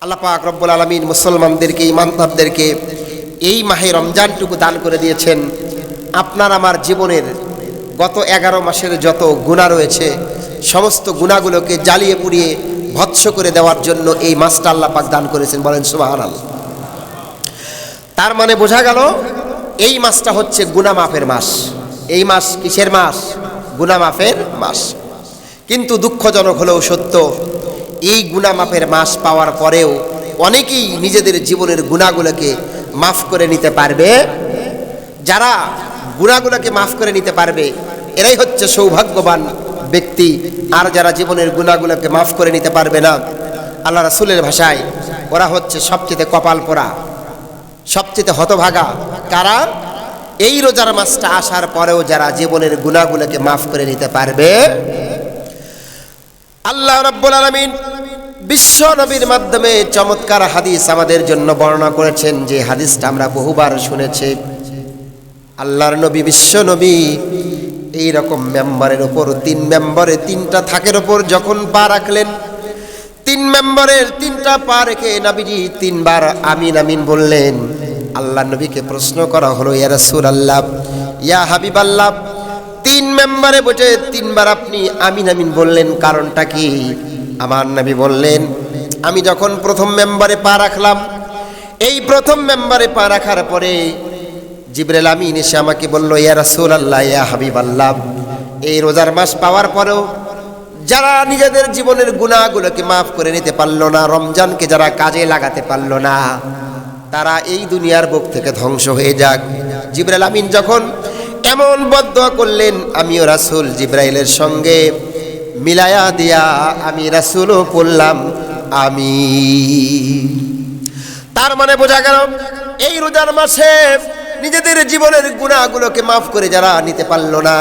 আল্লাহ পাক রব্বুল আলামিন মুসলমানদেরকে, ইমানদারদেরকে এই মাহে রমজানটুকু দান করে দিয়েছেন। আপনার আমার জীবনের গত 11 মাসের যত গুনাহ রয়েছে সমস্ত গুনাহগুলোকে জ্বালিয়ে পুড়িয়ে ভৎস করে দেওয়ার জন্য এই মাসটা আল্লাহ পাক দান করেছেন। বলেন সুবহানাল্লাহ। তার মানে বোঝা গেল এই মাসটা হচ্ছে গুনাহ মাফের মাস। এই মাস কিসের মাস? গুনাহ মাফের মাস। কিন্তু দুঃখজনক হলেও সত্য, এই গুনাহ মাফের মাস পাওয়ার পরেও অনেকেই নিজেদের জীবনের গুনাহগুলোকে মাফ করে নিতে পারবে। যারা গুনাহগুলোকে মাফ করে নিতে পারবে এরাই হচ্ছে সৌভাগ্যবান ব্যক্তি। আর যারা জীবনের গুনাহগুলোকে মাফ করে নিতে পারবে না, আল্লাহ রাসূলের ভাষায় ওরা হচ্ছে সবচেয়ে কপাল পোড়া, সবচেয়ে হতভাগা। কারা? এই রোজার মাসটা আসার পরেও যারা জীবনের গুনাহগুলোকে মাফ করে নিতে পারবে। আল্লাহ রাব্বুল আলামিন বিশ্ব নবীর মাধ্যমে চমৎকার হাদিস আমাদের জন্য বর্ণনা করেছেন, যে হাদিসটা আমরা বহুবার শুনেছি। আল্লাহর নবী, বিশ্ব নবী এইরকম মেম্বারের উপর 3 মেম্বারে 3টা থাকের উপর যখন পা রাখলেন, 3 মেম্বারের 3টা পা রেখে নবীজি 3 বার আমিন আমিন বললেন। আল্লাহ নবীকে প্রশ্ন করা হলো, ইয়া রাসূলুল্লাহ, ইয়া হাবিবাল্লাহ, 3 মেম্বারে বসে 3 বার আপনি আমিন আমিন বললেন, কারণটা কি? আমার নবী বললেন, আমি যখন প্রথম মেম্বারে পা রাখলাম, এই প্রথম মেম্বারে পা রাখার পরে জিবরাইল আমিন এসে আমাকে বলল, ইয়া রাসূলুল্লাহ, ইয়া হাবিবাল্লাহ, এই রোজার মাস পাওয়ার পরেও যারা নিজেদের জীবনের গুনাহগুলোকে মাফ করে নিতে পারলো না, রমজানকে যারা কাজে লাগাতে পারলো না, তারা এই দুনিয়ার বুক থেকে ধ্বংস হয়ে যাক। জিবরাইল আমিন যখন এমন বদদোয়া করলেন, আমিও রাসূল জিবরাইলের সঙ্গে মিলায়া দিয়া আমি রাসূলও পড়লাম আমি। তার মানে বোঝা গেল এই রোজার মাসে নিজেদের জীবনের গুনাহগুলোকে মাফ করে যারা নিতে পারলো না,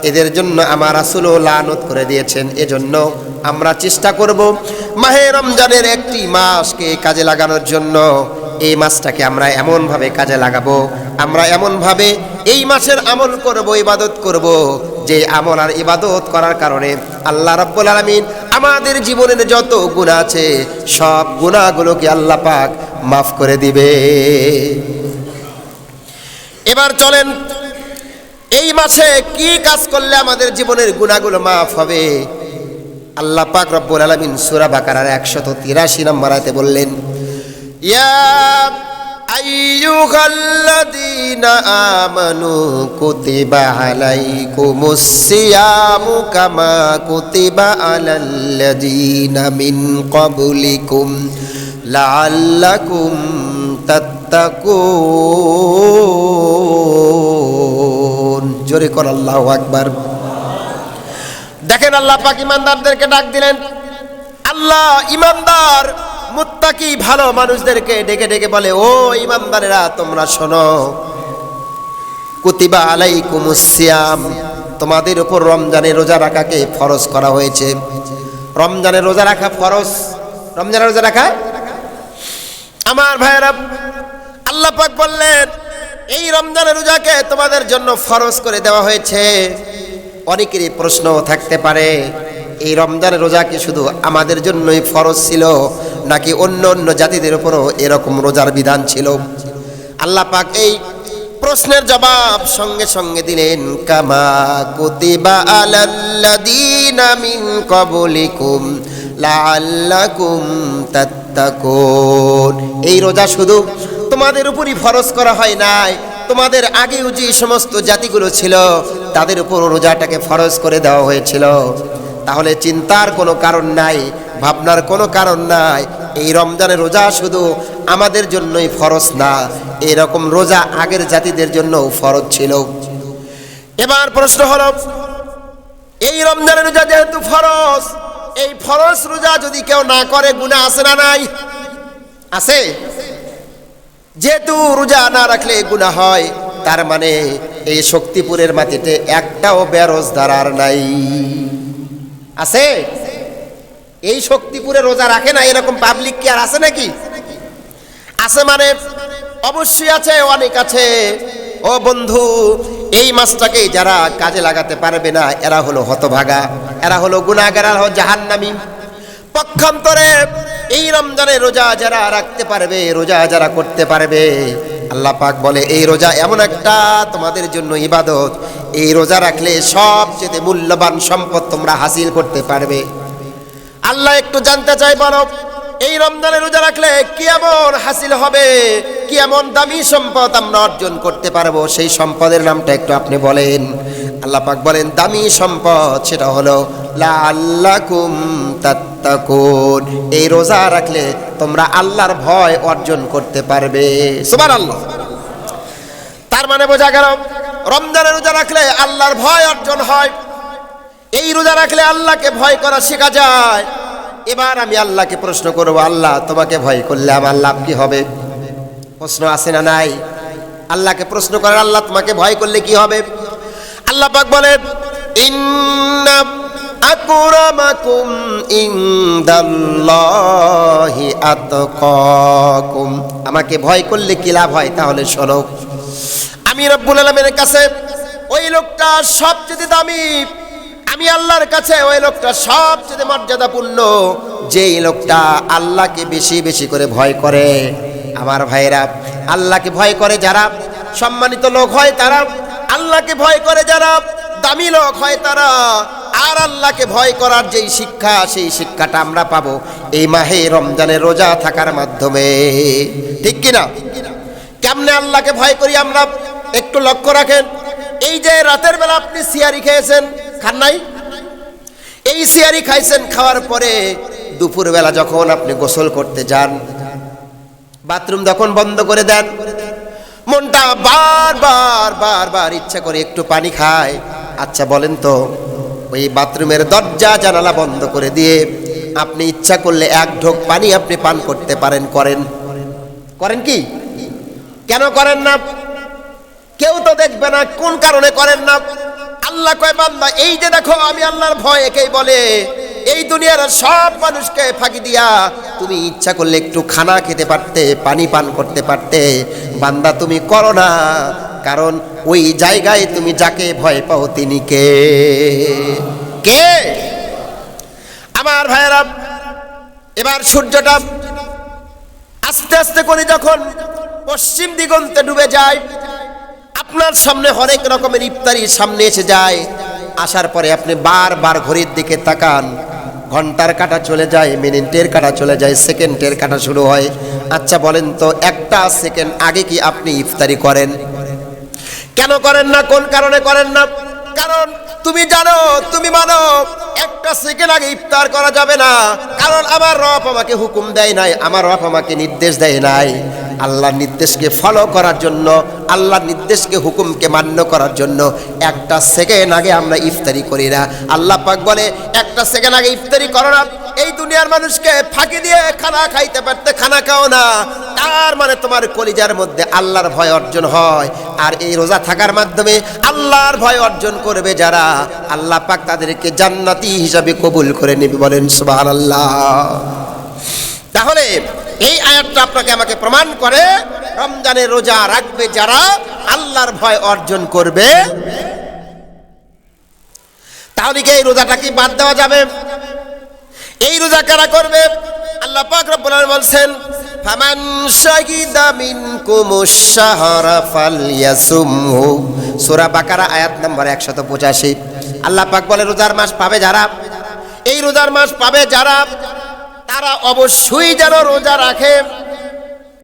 এদের জন্য আমার রাসূলও লানত করে দিয়েছেন। এজন্য আমরা চেষ্টা করব মাহে রমজানের একটি মাসকে কাজে লাগানোর জন্য। এই মাসটাকে আমরা এমনভাবে কাজে লাগাবো, আমরা এমনভাবে এই মাসের আমল করব, ইবাদত করব, যে আমল আর ইবাদত করার কারণে আল্লাহ রাব্বুল আলামিন আমাদের জীবনের যত গুনাহ আছে সব গুনাহগুলোকে আল্লাহ পাক মাফ করে দিবে। এবার চলেন, এই মাসে কি কাজ করলে আমাদের জীবনের গুনাহগুলো মাফ হবে? আল্লাহ পাক রব্বুল আলামিন সূরা বাকারার 183 নম্বর আয়াতে বললেন, ইয়া আইয়ুহাল্লাযীনা আমানু কুতিবা আলাইকুমুস সিয়ামু কামা কুতিবা আলাল্লাযীনা মিন ক্বাবলিকুম লাআল্লাকুম তাত্তাকুন। জোরে কর আল্লাহু আকবার। দেখেন আল্লাহ পাক ইমানদারদেরকে ডাক দিলেন। আল্লাহ ইমানদার মুত্তাকি ভালো মানুষদেরকে ডেকে ডেকে বলে, ও ইমানদারেরা তোমরা শোনো, কুতিবা আলাইকুমুস সিয়াম, তোমাদের উপর রমজানের রোজা রাখাকে ফরজ করা হয়েছে। রমজানের রোজা রাখা ফরজ। রমজানের রোজা রাখা, আমার ভাইয়েরা, আল্লাহ পাক বললেন এই রমজানের রোজাকে তোমাদের জন্য ফরজ করে দেওয়া হয়েছে। অনেকেরই প্রশ্ন থাকতে পারে, এই রমজানের রোজা কি শুধু আমাদের জন্যই ফরজ ছিল নাকি অন্য অন্য জাতিদের উপরও এরকম রোজার বিধান ছিল? আল্লাহ পাক এই প্রশ্নের জবাব সঙ্গে সঙ্গে দিলেন, কামা কুতিবা আলাল্লাযীনা মিন ক্বাবলিকুম লাআল্লাকুম তাত্তাকুন। এই রোজা শুধু তোমাদের উপরই ফরজ করা হয় নাই, তোমাদের আগেও যে সমস্ত জাতিগুলো ছিল তাদের উপর রোজাটাকে ফরজ করে দেওয়া হয়েছিল। তাহলে চিন্তার কোনো কারণ নাই, ভাবনার কোনো কারণ নাই। এই রমজানের রোজা শুধু আমাদের জন্যই ফরজ না, এরকম রোজা আগের জাতিদের জন্যও ফরজ ছিল। এবার প্রশ্ন হলো, এই রমজানের রোজা যেহেতু ফরজ, এই ফরজ রোজা যদি কেউ না করে গুনাহ আছে না নাই? আছে। যেহেতু রোজা না রাখলে গুনাহ হয়, তার মানে এই শক্তিপুরের মাটিতে একটাও বেরোজগার আর নাই। আছে? এই শক্তিপুরে রোজা রাখে না এরকম পাবলিক কি আর আছে নাকি? আছে মানে অবশ্যই আছে, অনেক আছে। ও বন্ধু, এই মাসটাকে যারা কাজে লাগাতে পারবে না এরা হলো হতভাগা, এরা হলো গুনাহগার, এরা হলো জাহান্নামী। পক্ষান্তরে এই রমজানের রোজা যারা রাখতে পারবে, রোজা যারা করতে পারবে, আল্লাহ পাক বলে এই রোজা এমন একটা তোমাদের জন্য ইবাদত, এই রোজা রাখলে সবচেয়ে মূল্যবান সম্পদ তোমরা হাসিল করতে পারবে। আল্লাহ একটু জানতে চাই, বলো এই রমজানের রোজা রাখলে কি এমন হাসিল হবে, কি এমন দামি সম্পদ আমরা অর্জন করতে পারবো, সেই সম্পদের নামটা একটু আপনি বলেন। আল্লাহ পাক বলেন দামি সম্পদ সেটা হলো লাআল্লাকুম তাত্তাকুন, এই রোজা রাখলে তোমরা আল্লাহর ভয় অর্জন করতে পারবে। সুবহানাল্লাহ। তার মানে বোঝা গেল রমজানের রোজা রাখলে আল্লাহর ভয় অর্জন হয়, এই রোজা রাখলে আল্লাহকে ভয় করা শেখা যায়। এবার আমি আল্লাহকে প্রশ্ন করব, আল্লাহ তোমাকে ভয় করলে আমার লাভ কি হবে? প্রশ্ন আছে না নাই? আল্লাহকে প্রশ্ন করেন, আল্লাহ তোমাকে ভয় করলে কি হবে? আল্লাহ পাক বলেন ইন্না আকরামাকুম ইনদাল্লাহি আতকাকুম, আমাকে ভয় করলে কি লাভ হয় তাহলে শোনো। আমি রব্বুল আলামিনের কাছে ওই লোকটা সবচেয়ে দামি, আমি আল্লাহর কাছে ওই লোকটা সবচেয়ে মর্যাদাপূর্ণ, যেই লোকটা আল্লাহকে বেশি বেশি করে ভয় করে। আমার ভাইরা, আল্লাহকে ভয় করে যারা সম্মানিত লোক হয় তারা, আল্লাহকে ভয় করে যারা দামি লোক হয় তারা। আর আল্লাহকে ভয় করার যেই শিক্ষা, সেই শিক্ষাটা আমরা পাবো এই মাহে রমজানের রোজা থাকার মাধ্যমে, ঠিক কিনা? কেমনে আল্লাহকে ভয় করি আমরা একটু লক্ষ্য রাখেন। এই যে রাতের বেলা আপনি সিয়ারি খেয়েছেন, খান নাই? এই সিয়ারি খাইছেন, খাওয়ার পরে দুপুর বেলা যখন আপনি গোসল করতে যান, বাথরুম যখন বন্ধ করে দেন, মনটা বারবার বারবার ইচ্ছা করে একটু পানি খায়। আচ্ছা বলেন তো, ওই বাথরুমের দরজা জানালা বন্ধ করে দিয়ে আপনি ইচ্ছা করলে এক ঢোক পানি আপনি পান করতে পারেন? করেন কি? কেন করেন না? কেউ তো দেখবে না, কোন কারণে করেন না? আল্লাহ কয় বান্দা এই যে দেখো আমি আল্লাহর ভয় একেই বলে, এই দুনিয়ার সব মানুষকে ফাঁকি দিয়া তুমি ইচ্ছা করলে একটু খানা খেতে পারতে, পানি পান করতে পারতে, বান্দা তুমি করো না। কারণ ওই জায়গায় তুমি যাকে ভয় পাও তিনি কে? আমার ভাইয়েরা, এবার সূর্যটা আস্তে আস্তে করে যখন পশ্চিম দিগন্তে ডুবে যায়, আপনার সামনে হরেক রকমের ইফতারি সামনে এসে যায়। আসার পরে আপনি বারবার ঘড়ির দিকে তাকান, ঘন্টার কাঁটা চলে যায়, মিনিটের কাঁটা চলে যায়, সেকেন্ডের কাঁটা শুরু হয়। আচ্ছা বলেন তো, একটা সেকেন্ড আগে কি আপনি ইফতারি করেন? কেন করেন না? কোন কারণে করেন না? কারণ তুমি জানো, তুমি মানো একটা সেকেন্ড আগে ইফতার করা যাবে না। কারণ আমার রব আমাকে হুকুম দেয় নাই, আমার রব আমাকে নির্দেশ দেয় নাই। আল্লাহর নির্দেশকে ফলো করার জন্য, আল্লাহর নির্দেশকে হুকুমকে মান্য করার জন্য একটা সেকেন্ড আগে আমরা ইফতারি করি না। আল্লাহ পাক বলে একটা সেকেন্ড আগে ইফতারি করো না, এই দুনিয়ার মানুষকে ফাঁকি দিয়ে খানা খাইতে পারতে খানা খাও না। তার মানে তোমার কলিজার মধ্যে আল্লাহর ভয় অর্জন হয়। আর এই রোজা থাকার মাধ্যমে আল্লাহর ভয় অর্জন করবে যারা, আল্লাহ পাক তাদেরকে জান্নাতি হিসাবে কবুল করে নেবে। বলেন সুবহানাল্লাহ। তাহলে এই আয়াতটা আপনাকে আমাকে প্রমাণ করে রমজানের রোজা রাখবে যারা, আল্লাহর ভয় অর্জন করবে। তাহলে কি এই রোজাটা কি বাদ দেওয়া যাবে? এই রোজা কারা করবে? আল্লাহ পাক রব্বুল আলামিন বলছেন ফামান শাহিদা মিনকুমুশ শাহরা ফালইয়াসুমহু, সূরা বাকারা আয়াত নম্বর 185। আল্লাহ পাক বলে রোজার মাস পাবে যারা, এই রোজার মাস পাবে যারা, তারা অবশ্যই যেন রোজা রাখে।